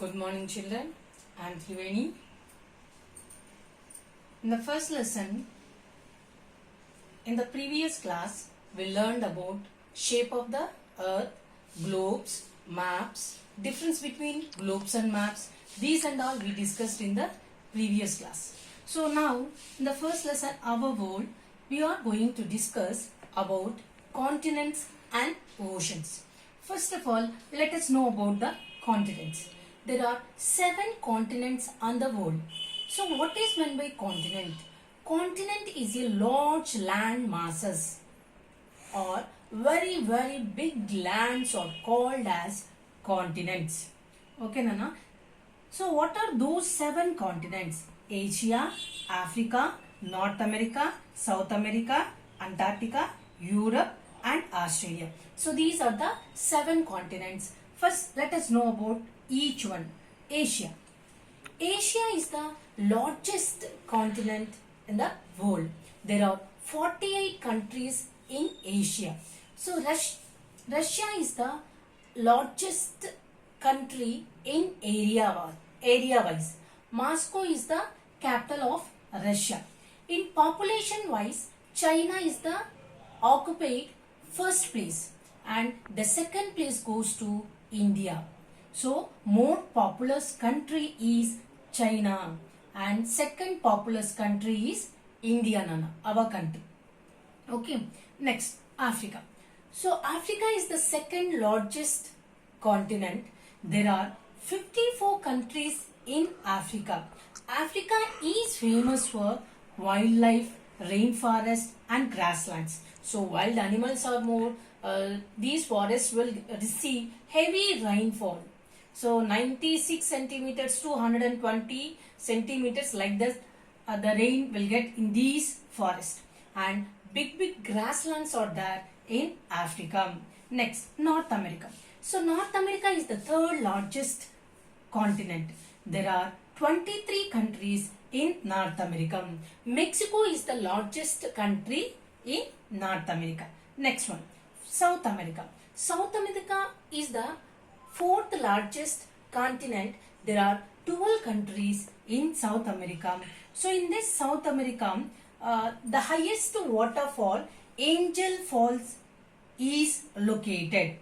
Good morning, children. I am Triveni. In the first lesson, in the previous class, we learned about shape of the earth, globes, maps, difference between globes and maps. These and all we discussed in the previous class. So now, in the first lesson, our world, we are going to discuss about continents and oceans. First of all, let us know about the continents. There are 7 continents on the world. So what is meant by continent? Continent is a large land masses or very big lands are called as continents. Okay, Nana? So what are those 7 continents? Asia, Africa, North America, South America, Antarctica, Europe and Australia. So these are the 7 continents. First, let us know about each one. Asia. Asia is the largest continent in the world. There are 48 countries in Asia. So Russia is the largest country in area wise. Moscow is the capital of Russia. In population wise, China is the occupied first place and the second place goes to India. So more populous country is China and second populous country is India, Nana, our country. Okay, next Africa. So Africa is the second largest continent. There are 54 countries in Africa. Africa is famous for wildlife, rainforest and grasslands. So wild animals are more. These forests will receive heavy rainfall. So 96 centimeters to 120 centimeters like this the rain will get in these forests. And big grasslands are there in Africa. Next, North America. So North America is the third largest continent. There are 23 countries in North America. Mexico is the largest country in North America. Next one, South America. South America is the fourth largest continent. There are 12 countries in South America. So in this South America, the highest waterfall, Angel Falls, is located.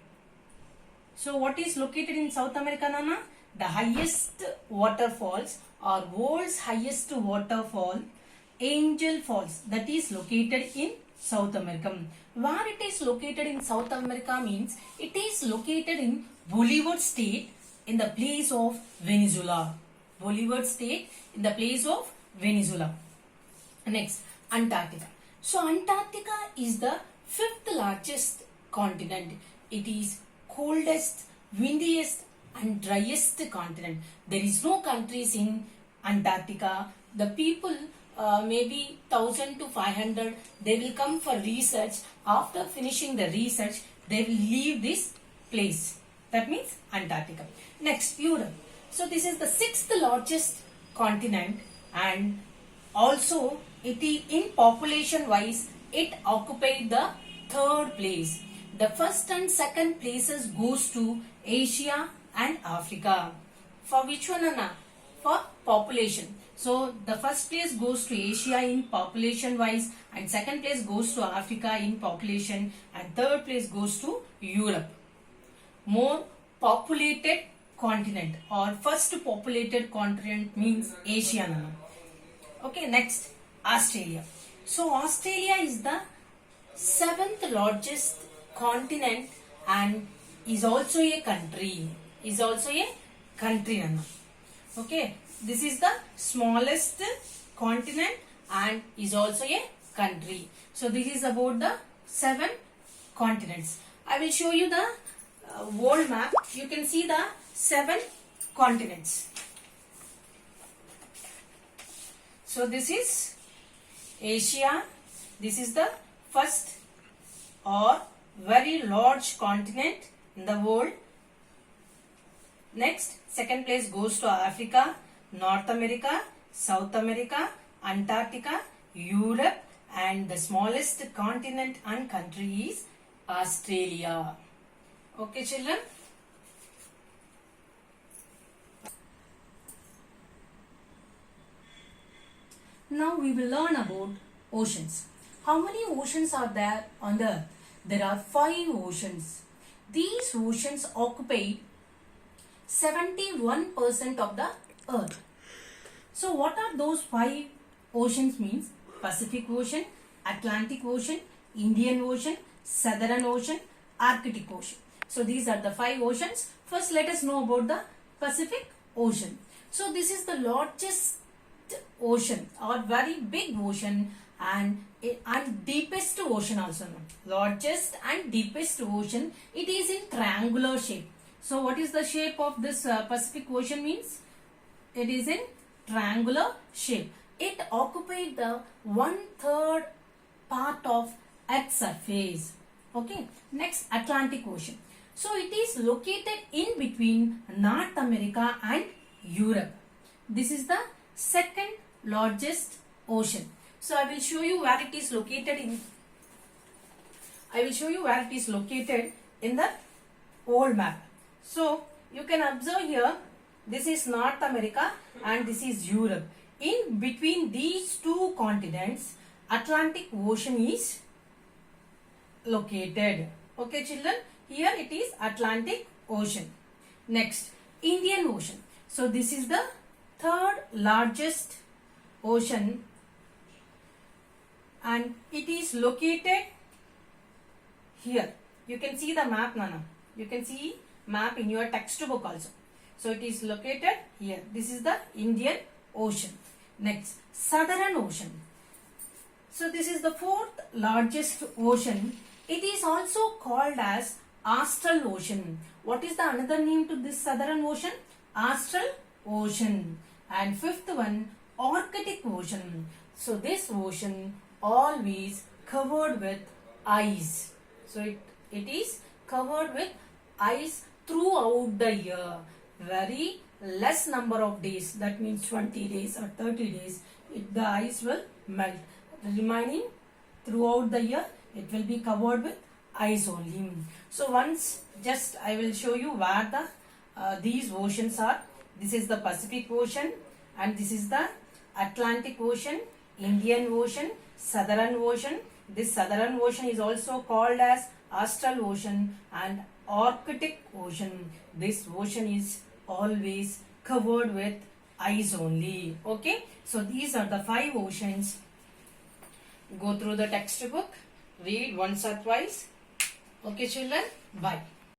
So what is located in South America, Nana? The highest waterfalls or world's highest waterfall, Angel Falls, that is located in South America. Where it is located in South America means it is located in Bolívar state in the place of Venezuela. Bolívar state in the place of Venezuela. Next, Antarctica. So Antarctica is the 5th largest continent. It is coldest, windiest and driest continent. There is no countries in Antarctica. The people maybe 1000 to 500 they will come for research. After finishing the research they will leave this place. That means Antarctica. Next, Europe. So this is the 6th largest continent and also it is in population wise it occupied the 3rd place. The first and second places goes to Asia and Africa. For which one, Anna? For population. So the first place goes to Asia in population wise and second place goes to Africa in population and third place goes to Europe. More populated continent or first populated continent means Asia, Nana. Okay, next, Australia. So Australia is the 7th largest continent and is also a country. Nana. Okay, this is the smallest continent and is also a country. So this is about the 7 continents. I will show you the world map. You can see the 7 continents. So this is Asia. This is the first or very large continent in the world. Next, second place goes to Africa, North America, South America, Antarctica, Europe and the smallest continent and country is Australia. Okay, children. Now we will learn about oceans. How many oceans are there on the earth? There are 5 oceans. These oceans occupy 71% of the earth. So what are those 5 oceans means? Pacific Ocean, Atlantic Ocean, Indian Ocean, Southern Ocean, Arctic Ocean. So these are the 5 oceans. First let us know about the Pacific Ocean. So this is the largest ocean or very big ocean and deepest ocean also known. Largest and deepest ocean. It is in triangular shape. So what is the shape of this Pacific Ocean means? It is in triangular shape. It occupied the 1/3 part of Earth's surface. Okay. Next, Atlantic Ocean. So it is located in between North America and Europe. This is the second largest ocean. So I will show you where it is located in. I will show you where it is located in the old map. So you can observe here. This is North America and this is Europe. In between these two continents, Atlantic Ocean is located. Okay, children. Here it is Atlantic Ocean. Next, Indian Ocean. So this is the third largest ocean and it is located here. You can see the map, Nana. You can see map in your textbook also. So it is located here. This is the Indian Ocean. Next, Southern Ocean. So this is the fourth largest ocean. It is also called as Austral Ocean. What is the another name to this Southern Ocean? Austral Ocean. And fifth one, Arctic Ocean. So this ocean always covered with ice. So it is covered with ice throughout the year. Very less number of days, that means 20 days or 30 days, the ice will melt. Remaining throughout the year, it will be covered with ice only. So once just I will show you where the these oceans are. This is the Pacific Ocean and this is the Atlantic Ocean, Indian Ocean, Southern Ocean. This Southern Ocean is also called as Austral Ocean and Arctic Ocean. This ocean is always covered with ice only. Okay, so these are the 5 oceans. Go through the textbook, read once or twice. Okay, children, bye.